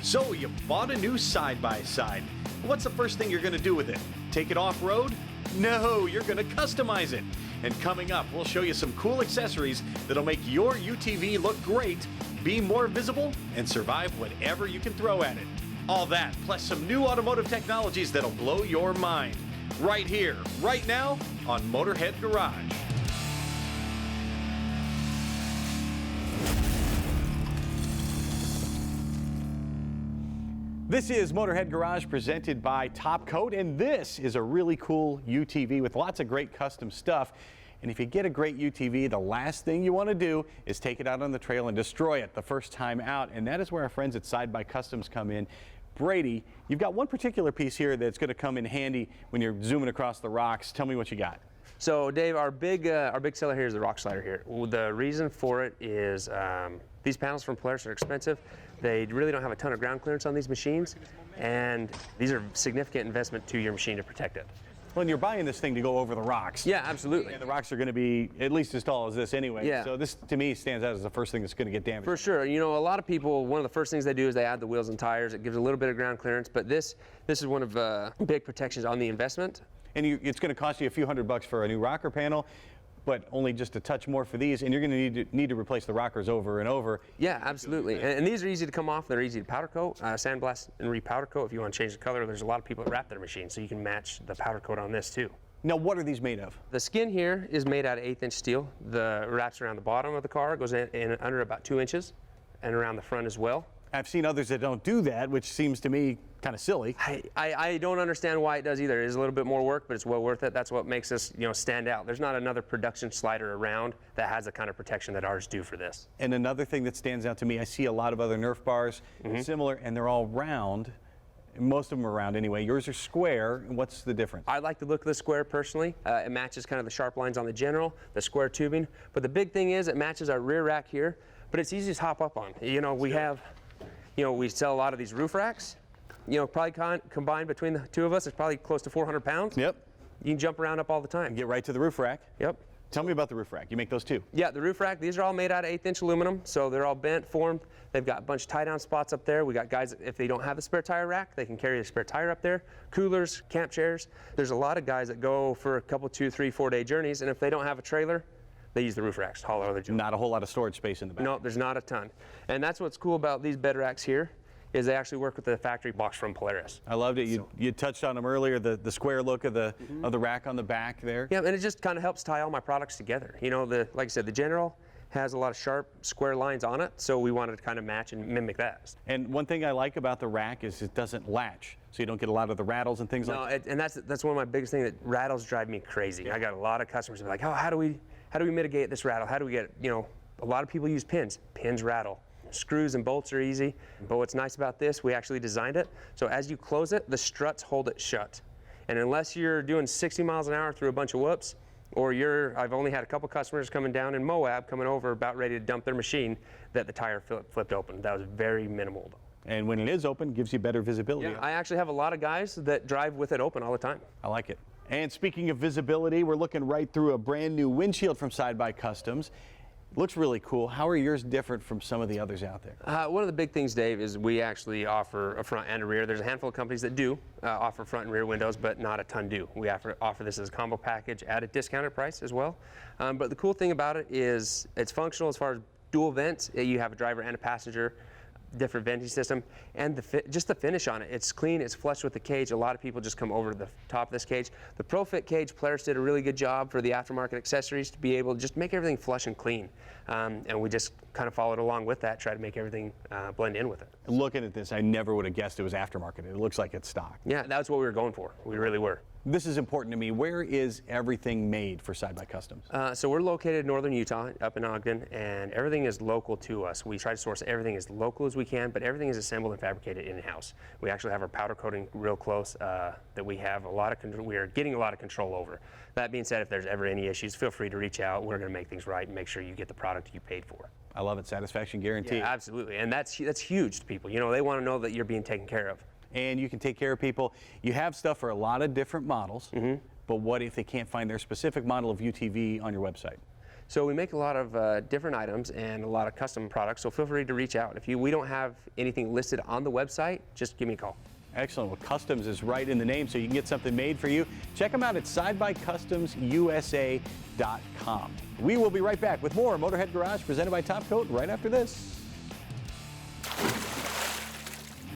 So you bought a new side-by-side. What's the first thing you're going to do with it? Take it off-road? No, you're going to customize it. And coming up, we'll show you some cool accessories that'll make your UTV look great, be more visible, and survive whatever you can throw at it. All that, plus some new automotive technologies that'll blow your mind. Right here, right now, on Motorhead Garage. This is Motorhead Garage presented by Top Coat, and this is a really cool UTV with lots of great custom stuff. And if you get a great UTV, the last thing you want to do is take it out on the trail and destroy it the first time out. And that is where our friends at Side by Customs come in. Brady, you've got one particular piece here that's going to come in handy when you're zooming across the rocks. Tell me what you got. So Dave, our big seller here is the rock slider here. The reason for it is these panels from Polaris are expensive. They really don't have a ton of ground clearance on these machines, and these are significant investment to your machine to protect it. Well, and you're buying this thing to go over the rocks. Yeah, absolutely. And the rocks are going to be at least as tall as this anyway. Yeah. So this, to me, stands out as the first thing that's going to get damaged. For sure. You know, a lot of people, one of the first things they do is they add the wheels and tires. It gives a little bit of ground clearance, but this is one of big protections on the investment. And it's going to cost you a few $100 for a new rocker panel, but only just a touch more for these, and you're going to need to replace the rockers over and over. Yeah, absolutely. And these are easy to come off. They're easy to powder coat, sandblast and re-powder coat if you want to change the color. There's a lot of people that wrap their machines, so you can match the powder coat on this too. Now, what are these made of? The skin here is made out of 1/8" steel. The wraps around the bottom of the car, goes in under about 2 inches, and around the front as well. I've seen others that don't do that, which seems to me kind of silly. I don't understand why it does either. It is a little bit more work, but it's well worth it. That's what makes us, stand out. There's not another production slider around that has the kind of protection that ours do for this. And another thing that stands out to me, I see a lot of other Nerf bars similar, and they're all round. Most of them are round anyway. Yours are square. What's the difference? I like the look of the square personally. It matches kind of the sharp lines on the general, the square tubing. But the big thing is it matches our rear rack here, but it's easy to hop up on. We sell a lot of these roof racks. Probably combined between the two of us, it's probably close to 400 pounds. Yep. You can jump around up all the time. And get right to the roof rack. Yep. Tell me about the roof rack. You make those too? Yeah, the roof rack, these are all made out of 1/8" aluminum, so they're all bent, formed. They've got a bunch of tie-down spots up there. We got guys, if they don't have a spare tire rack, they can carry a spare tire up there. Coolers, camp chairs. There's a lot of guys that go for a couple, 2, 3, 4 day journeys, and if they don't have a trailer, they use the roof racks to haul other junk. Not a whole lot of storage space in the back. No, there's not a ton. And that's what's cool about these bed racks here, is they actually work with the factory box from Polaris. I loved it. You touched on them earlier, the square look of the rack on the back there. Yeah, and it just kind of helps tie all my products together. Like I said, the General has a lot of sharp square lines on it, so we wanted to kind of match and mimic that. And one thing I like about the rack is it doesn't latch, so you don't get a lot of the rattles and things like that. And that's one of my biggest things, that rattles drive me crazy. Yeah. I got a lot of customers that are like, oh, how do we mitigate this rattle? How do we get, a lot of people use pins. Pins rattle. Screws and bolts are easy, but what's nice about this, we actually designed it, so as you close it, the struts hold it shut. And unless you're doing 60 miles an hour through a bunch of whoops, or I've only had a couple customers coming down in Moab, coming over about ready to dump their machine, that the tire flipped open. That was very minimal though. And when it is open, gives you better visibility. Yeah, I actually have a lot of guys that drive with it open all the time. I like it. And speaking of visibility, we're looking right through a brand new windshield from Side by Customs. Looks really cool. How are yours different from some of the others out there? One of the big things, Dave, is we actually offer a front and a rear. There's a handful of companies that do offer front and rear windows, but not a ton do. We offer this as a combo package at a discounted price as well. But the cool thing about it is it's functional as far as dual vents. You have a driver and a passenger, different venting system, and just the finish on it. It's clean, it's flush with the cage. A lot of people just come over the top of this cage. The ProFit cage, Polaris did a really good job for the aftermarket accessories to be able to just make everything flush and clean. And we just kind of followed along with that, try to make everything blend in with it. Looking at this, I never would have guessed it was aftermarket. It looks like it's stock. Yeah, that's what we were going for. We really were. This is important to me. Where is everything made for Side by Customs? So we're located in northern Utah, up in Ogden, and everything is local to us. We try to source everything as local as we can, but everything is assembled and fabricated in-house. We actually have our powder coating real close that we have we are getting a lot of control over. That being said, if there's ever any issues, feel free to reach out. We're going to make things right and make sure you get the product you paid for. I love it. Satisfaction guarantee. Yeah, absolutely. And that's huge to people. They want to know that you're being taken care of. And you can take care of people. You have stuff for a lot of different models, but what if they can't find their specific model of UTV on your website? So we make a lot of different items and a lot of custom products, so feel free to reach out. If we don't have anything listed on the website, just give me a call. Excellent. Well, Customs is right in the name, so you can get something made for you. Check them out at sidebuycustomsusa.com. We will be right back with more Motorhead Garage presented by Top Coat right after this.